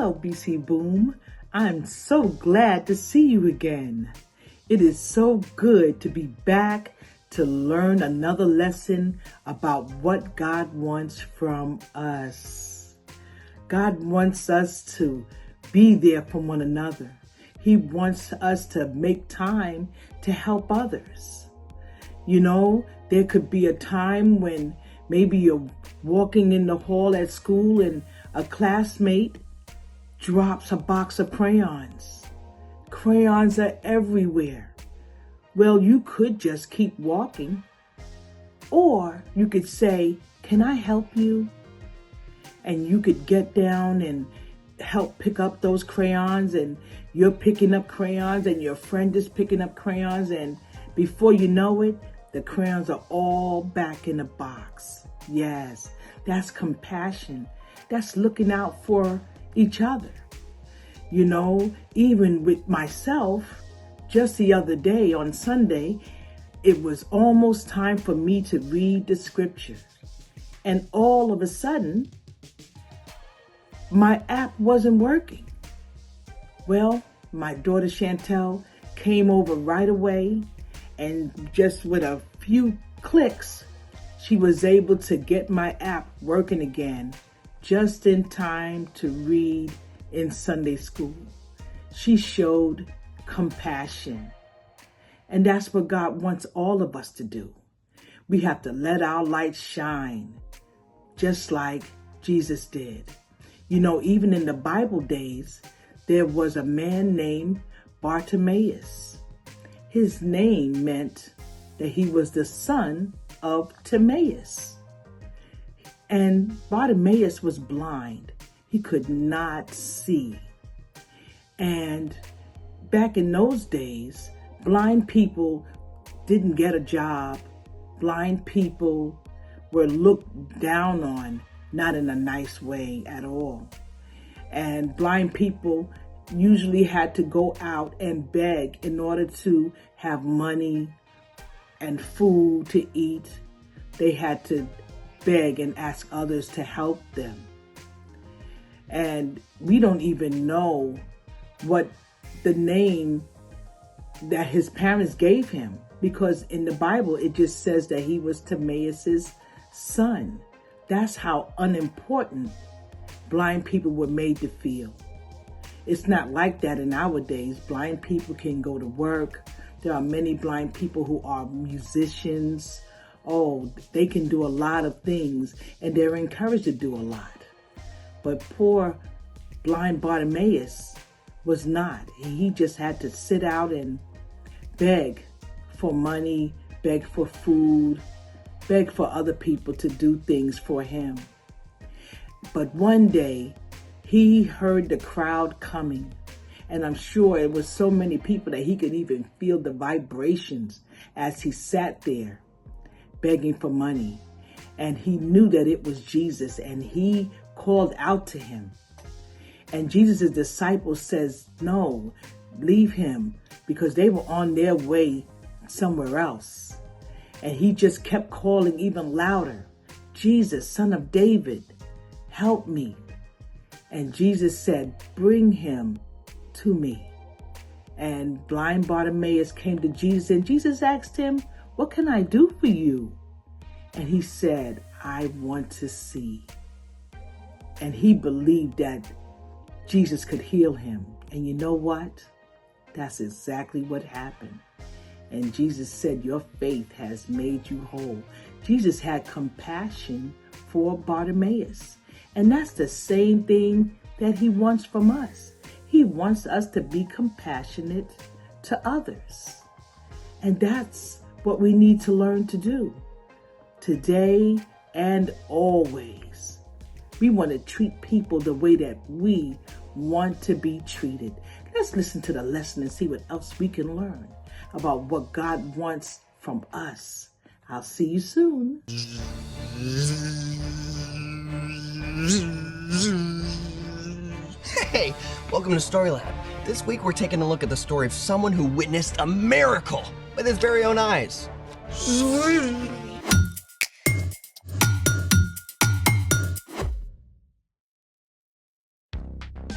Hello, BC Boom. I'm so glad to see you again. It is so good to be back to learn another lesson about what God wants from us. God wants us to be there for one another. He wants us to make time to help others. You know, there could be a time when maybe you're walking in the hall at school and a classmate drops a box of crayons. Crayons are everywhere. Well, you could just keep walking. Or you could say, "Can I help you?" And you could get down and help pick up those crayons, and you're picking up crayons and your friend is picking up crayons, and before you know it, the crayons are all back in the box. Yes, that's compassion. That's looking out for each other. You know, even with myself, just the other day on Sunday, it was almost time for me to read the scripture. And all of a sudden, my app wasn't working. Well, my daughter Chantel came over right away, and just with a few clicks, she was able to get my app working again, just in time to read in Sunday school. She showed compassion. And that's what God wants all of us to do. We have to let our light shine, just like Jesus did. You know, even in the Bible days, there was a man named Bartimaeus. His name meant that he was the son of Timaeus. And Bartimaeus was blind. He could not see. And back in those days, blind people didn't get a job. Blind people were looked down on, not in a nice way at all. And blind people usually had to go out and beg in order to have money and food to eat. They had to beg and ask others to help them. And we don't even know what the name that his parents gave him, because in the Bible it just says that he was Timaeus' son. That's how unimportant blind people were made to feel. It's not like that in our days. Blind people can go to work. There are many blind people who are musicians. Oh, they can do a lot of things, and they're encouraged to do a lot. But poor blind Bartimaeus was not. He just had to sit out and beg for money, beg for food, beg for other people to do things for him. But one day, he heard the crowd coming, and I'm sure it was so many people that he could even feel the vibrations as he sat there begging for money. And he knew that it was Jesus, and he called out to him. And Jesus' disciples says, "No, leave him," because they were on their way somewhere else. And he just kept calling even louder, "Jesus, Son of David, help me." And Jesus said, "Bring him to me." And blind Bartimaeus came to Jesus, and Jesus asked him, "What can I do for you?" And he said, "I want to see." And he believed that Jesus could heal him. And you know what? That's exactly what happened. And Jesus said, "Your faith has made you whole." Jesus had compassion for Bartimaeus. And that's the same thing that he wants from us. He wants us to be compassionate to others. And that's what we need to learn to do today and always. We want to treat people the way that we want to be treated. Let's listen to the lesson and see what else we can learn about what God wants from us. I'll see you soon. Hey, welcome to Story Lab. This week we're taking a look at the story of someone who witnessed a miracle with his very own eyes.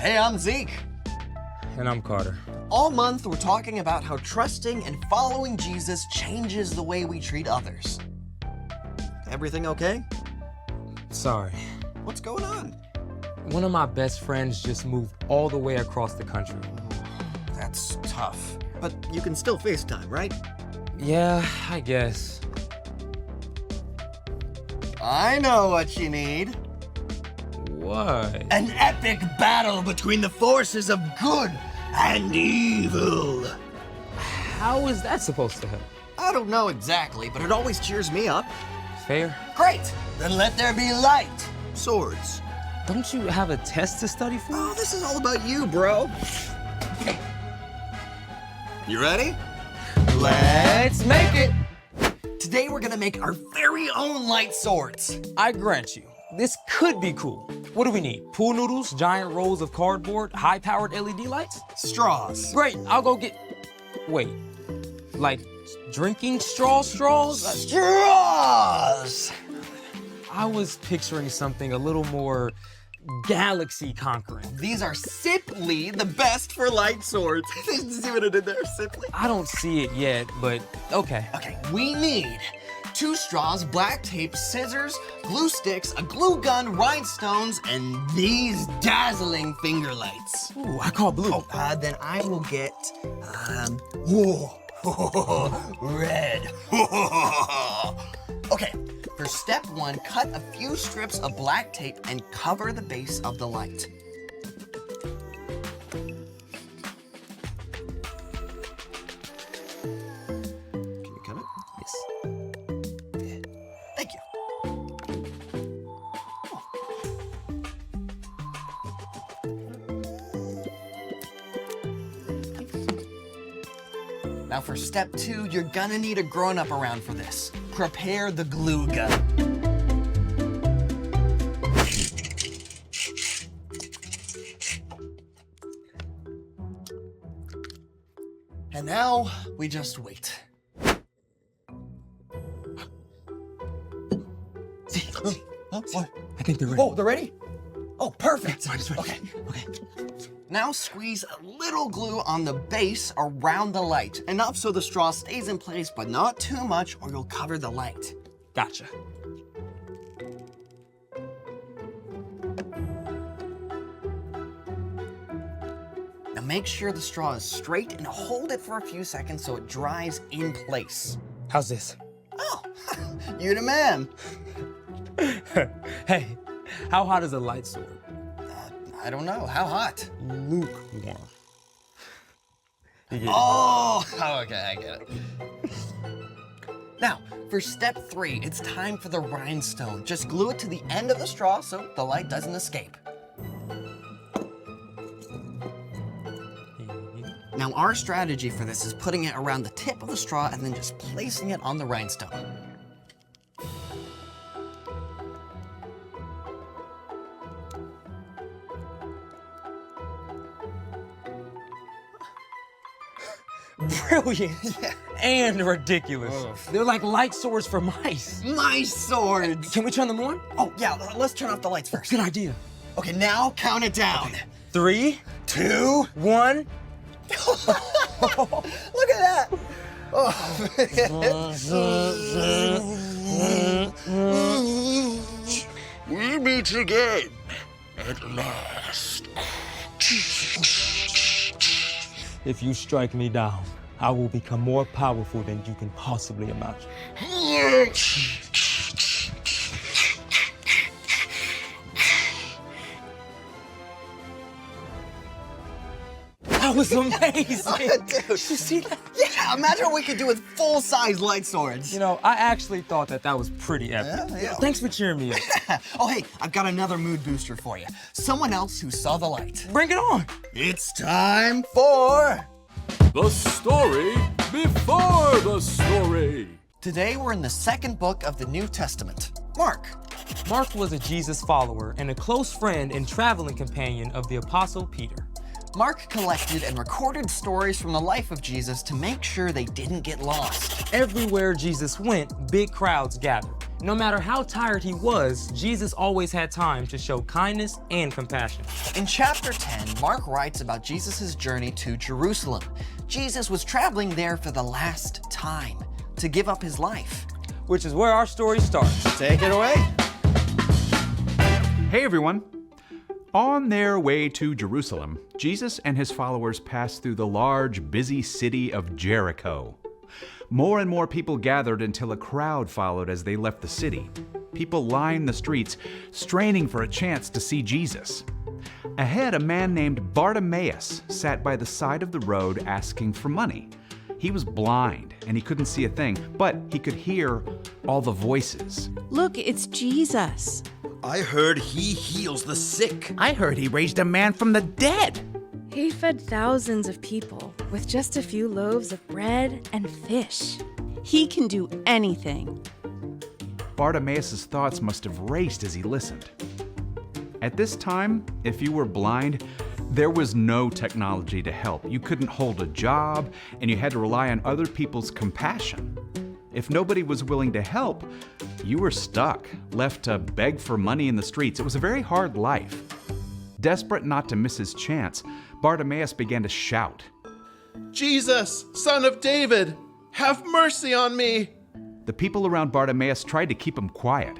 Hey, I'm Zeke. And I'm Carter. All month, we're talking about how trusting and following Jesus changes the way we treat others. Everything okay? Sorry. What's going on? One of my best friends just moved all the way across the country. That's tough. But you can still FaceTime, right? Yeah, I guess. I know what you need. What? An epic battle between the forces of good and evil. How is that supposed to help? I don't know exactly, but it always cheers me up. Fair. Great! Then let there be light. Swords. Don't you have a test to study for? Oh, this is all about you, bro. You ready? Let's make it! Today we're gonna make our very own light swords. I grant you, this could be cool. What do we need? Pool noodles, giant rolls of cardboard, high-powered LED lights? Straws. Great, I'll go get... Wait, like drinking straws? Straws! I was picturing something a little more galaxy-conquering. These are simply the best for light swords. See what I did there? Simply? I don't see it yet, but okay. Okay, we need 2 straws, black tape, scissors, glue sticks, a glue gun, rhinestones, and these dazzling finger lights. Ooh, I call blue. Then I will get, red. Okay, for step 1, cut a few strips of black tape and cover the base of the light. Can you cut it? Yes. Thank you. Now for step 2, you're gonna need a grown-up around for this. Prepare the glue gun. And now we just wait. What? I think they're ready. Oh, they're ready? Oh, perfect. Mine's ready. Okay. Now squeeze a little glue on the base around the light. Enough so the straw stays in place, but not too much or you'll cover the light. Gotcha. Now make sure the straw is straight and hold it for a few seconds so it dries in place. How's this? Oh, you're the man. Hey, how hot is a light sword? I don't know, how hot? Lukewarm. You get it? Oh, okay, I get it. Now, for step 3, it's time for the rhinestone. Just glue it to the end of the straw so the light doesn't escape. Now, our strategy for this is putting it around the tip of the straw and then just placing it on the rhinestone. Brilliant and ridiculous. They're like light swords for mice. Nice swords! Can we turn them on? Oh, yeah, let's turn off the lights first. Good idea. Okay, now count it down. 3, 2, 1. look at that! We meet again at last. If you strike me down, I will become more powerful than you can possibly imagine. That was amazing. Dude. You see that? Yeah, imagine what we could do with full-size light swords. You know, I actually thought that was pretty epic. Yeah. Thanks for cheering me up. Oh, hey, I've got another mood booster for you. Someone else who saw the light. Bring it on. It's time for... The story before the story. Today we're in the 2nd book of the New Testament, Mark. Mark was a Jesus follower and a close friend and traveling companion of the Apostle Peter. Mark collected and recorded stories from the life of Jesus to make sure they didn't get lost. Everywhere Jesus went, big crowds gathered. No matter how tired he was, Jesus always had time to show kindness and compassion. In chapter 10, Mark writes about Jesus' journey to Jerusalem. Jesus was traveling there for the last time to give up his life. Which is where our story starts. Take it away. Hey everyone! On their way to Jerusalem, Jesus and his followers passed through the large, busy city of Jericho. More and more people gathered until a crowd followed as they left the city. People lined the streets, straining for a chance to see Jesus. Ahead, a man named Bartimaeus sat by the side of the road asking for money. He was blind and he couldn't see a thing, but he could hear all the voices. Look, it's Jesus. I heard he heals the sick. I heard he raised a man from the dead. He fed thousands of people with just a few loaves of bread and fish. He can do anything. Bartimaeus' thoughts must have raced as he listened. At this time, if you were blind, there was no technology to help. You couldn't hold a job, and you had to rely on other people's compassion. If nobody was willing to help, you were stuck, left to beg for money in the streets. It was a very hard life. Desperate not to miss his chance, Bartimaeus began to shout, Jesus, son of David, have mercy on me. The people around Bartimaeus tried to keep him quiet.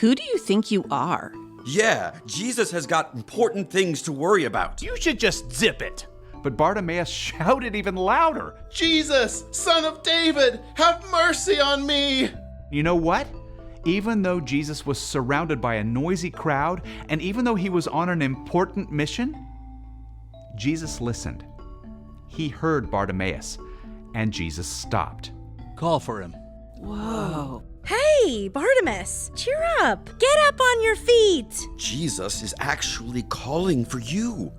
Who do you think you are? Yeah, Jesus has got important things to worry about. You should just zip it. But Bartimaeus shouted even louder. Jesus, son of David, have mercy on me. You know what? Even though Jesus was surrounded by a noisy crowd, and even though he was on an important mission, Jesus listened. He heard Bartimaeus, and Jesus stopped. Call for him. Whoa. Hey, Bartimaeus, cheer up. Get up on your feet. Jesus is actually calling for you.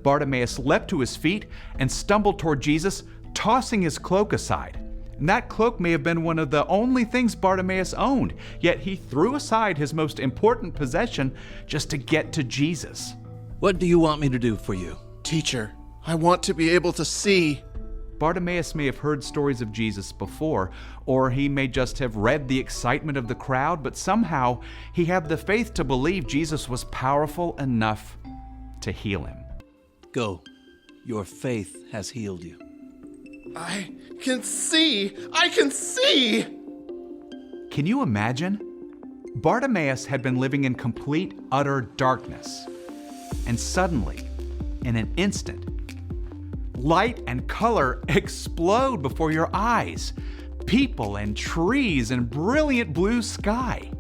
Bartimaeus leapt to his feet and stumbled toward Jesus, tossing his cloak aside. And that cloak may have been one of the only things Bartimaeus owned, yet he threw aside his most important possession just to get to Jesus. What do you want me to do for you? Teacher, I want to be able to see. Bartimaeus may have heard stories of Jesus before, or he may just have read the excitement of the crowd, but somehow he had the faith to believe Jesus was powerful enough to heal him. Go. Your faith has healed you. I can see. I can see. Can you imagine? Bartimaeus had been living in complete, utter darkness. And suddenly, in an instant, light and color explode before your eyes. People and trees and brilliant blue sky.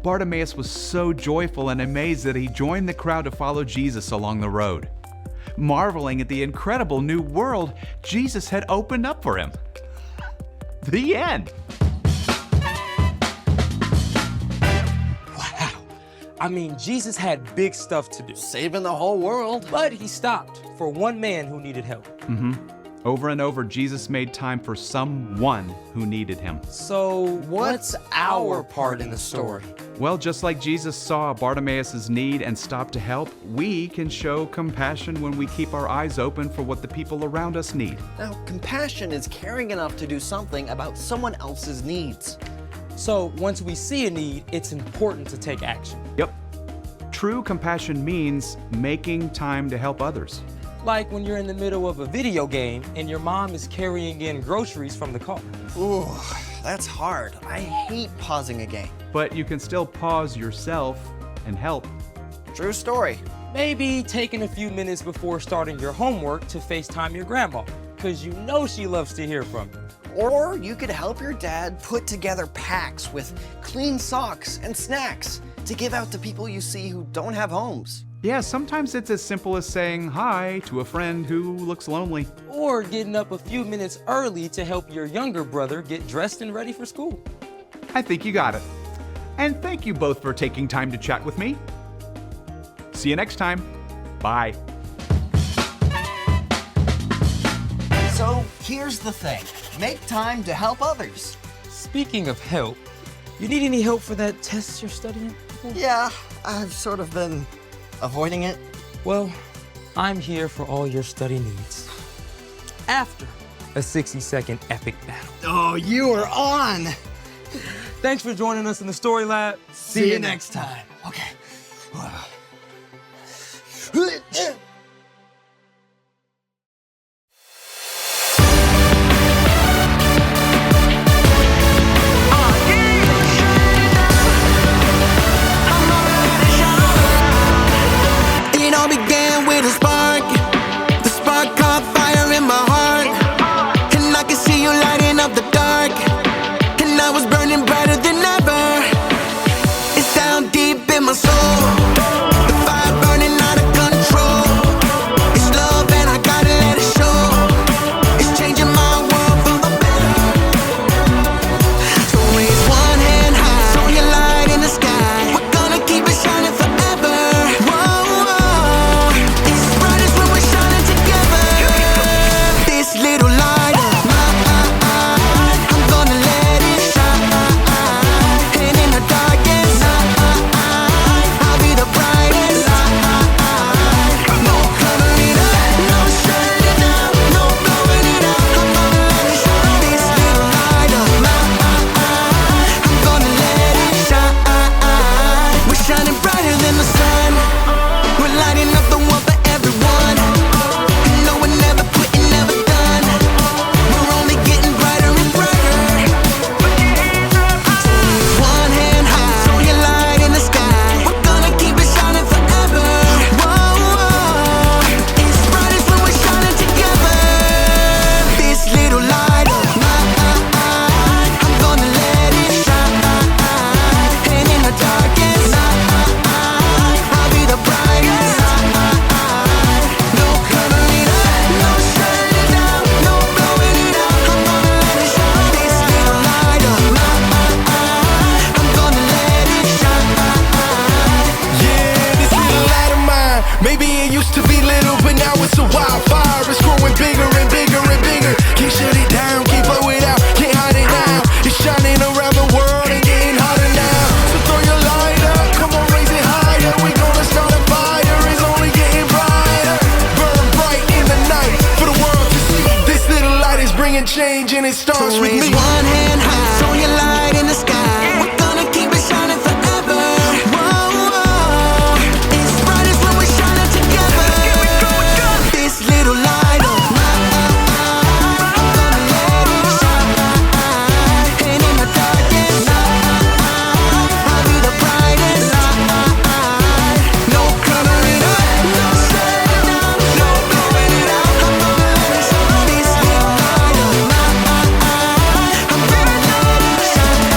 Bartimaeus was so joyful and amazed that he joined the crowd to follow Jesus along the road, marveling at the incredible new world Jesus had opened up for him. The end. Wow. I mean, Jesus had big stuff to do. Saving the whole world. But he stopped for one man who needed help. Over and over, Jesus made time for someone who needed him. So What's our part in the story? Well, just like Jesus saw Bartimaeus' need and stopped to help, we can show compassion when we keep our eyes open for what the people around us need. Now, compassion is caring enough to do something about someone else's needs. So once we see a need, it's important to take action. Yep. True compassion means making time to help others. Like when you're in the middle of a video game and your mom is carrying in groceries from the car. Ooh, that's hard. I hate pausing a game. But you can still pause yourself and help. True story. Maybe taking a few minutes before starting your homework to FaceTime your grandma, because you know she loves to hear from you. Or you could help your dad put together packs with clean socks and snacks to give out to people you see who don't have homes. Yeah, sometimes it's as simple as saying hi to a friend who looks lonely. Or getting up a few minutes early to help your younger brother get dressed and ready for school. I think you got it. And thank you both for taking time to chat with me. See you next time. Bye. So here's the thing. Make time to help others. Speaking of help, you need any help for that test you're studying? Yeah, I've sort of been avoiding it. Well, I'm here for all your study needs. After a 60-second epic battle. Oh, you are on! Thanks for joining us in the Story Lab. See you next time. Okay. It all began with a spark. The spark caught fire in my heart, and I could see you lighting up the dark, and I was burning brighter than ever. It's down deep in my soul, the fire burning out of control. It's love and I gotta let it show. It's changing my world for the better. So raise one hand high, show your light in the sky. We're gonna keep it shining forever. It's brightest when we're shining together. This little light of mine, I'm gonna let it shine. And in the darkest night, I'll be the brightest light. No covering it up, no shutting it down, no blowing it out. I'm gonna let it shine. This little light of mine, I'm gonna let it shine. We're shining brighter than the sun. We're lighting up the world for everyone. No, we're never quitting, never done. We're only getting brighter and brighter. So raise one hand high, show your light in the sky. We're gonna keep it shining forever. It's brightest when we're shining together. This little light of mine, I'm gonna let it shine. And in the darkest night, I'll be the brightest light. No covering up, no shutting it down, no blowing it out. I'm gonna let it shine. This little light of mine, I'm gonna let it shine. Yeah, this little light of mine. Maybe it used to be little, but now it's a wildfire. It's growing bigger and bigger and bigger. Can't shut it down, can't blow it out, can't hide it now. It's shining around the world and getting hotter now. So throw your light up, come on, raise it higher. We gonna start a fire, it's only getting brighter. Burn bright in the night for the world to see. This little light is bringing change, and it starts So with raise me. one hand high, show your light in the sky. We're gonna keep it shining forever. It's brightest when we're shining together. This little light of mine, I'm gonna let it shine. And in the darkest night, I'll be the brightest light. No covering up, no shutting it down, no blowing it out. I'm gonna let it shine. This little light of mine, I'm gonna let it shine.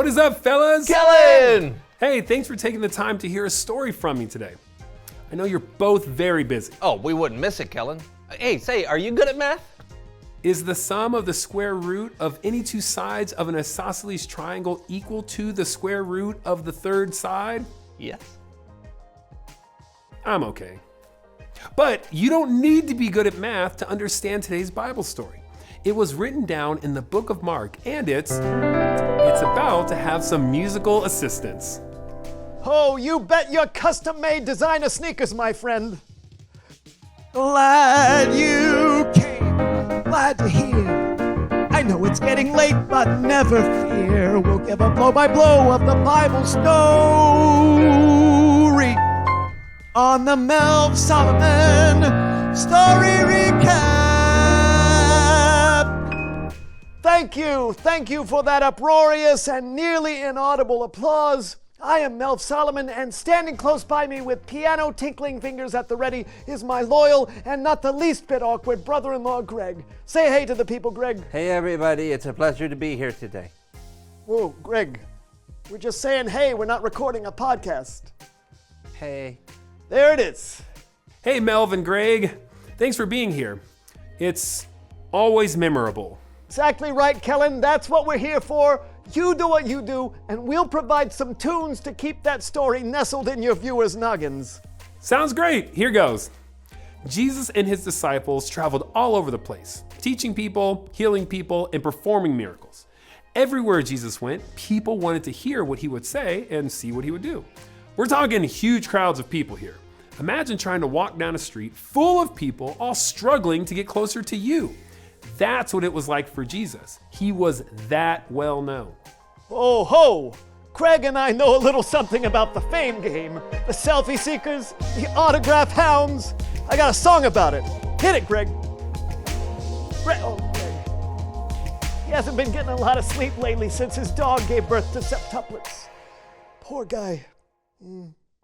What is up, fellas? Kellen! Hey, thanks for taking the time to hear a story from me today. I know you're both very busy. Oh, we wouldn't miss it, Kellen. Hey, say, are you good at math? Is the sum of the square root of any two sides of an isosceles triangle equal to the square root of the third side? Yes. I'm okay. But you don't need to be good at math to understand today's Bible story. It was written down in the book of Mark, and it's about to have some musical assistance. Oh, you bet your custom-made designer sneakers, my friend. Glad you came, glad to hear. I know it's getting late, but never fear. We'll give a blow-by-blow of the Bible story on the Melv Solomon Story Recap. Thank you for that uproarious and nearly inaudible applause. I am Melv Solomon, and standing close by me with piano tinkling fingers at the ready is my loyal and not the least bit awkward brother-in-law, Greg. Say hey to the people, Greg. Hey, everybody. It's a pleasure to be here today. Whoa, Greg. We're just saying hey, we're not recording a podcast. Hey. There it is. Hey, Melv and Greg. Thanks for being here. It's always memorable. Exactly right, Kellen. That's what we're here for. You do what you do, and we'll provide some tunes to keep that story nestled in your viewers' noggins. Sounds great. Here goes. Jesus and his disciples traveled all over the place, teaching people, healing people, and performing miracles. Everywhere Jesus went, people wanted to hear what he would say and see what he would do. We're talking huge crowds of people here. Imagine trying to walk down a street full of people all struggling to get closer to you. That's what it was like for Jesus. He was that well known. Oh ho! Craig and I know a little something about the fame game. The selfie seekers, the autograph hounds. I got a song about it. Hit it, Greg. Greg. He hasn't been getting a lot of sleep lately since his dog gave birth to septuplets. Poor guy.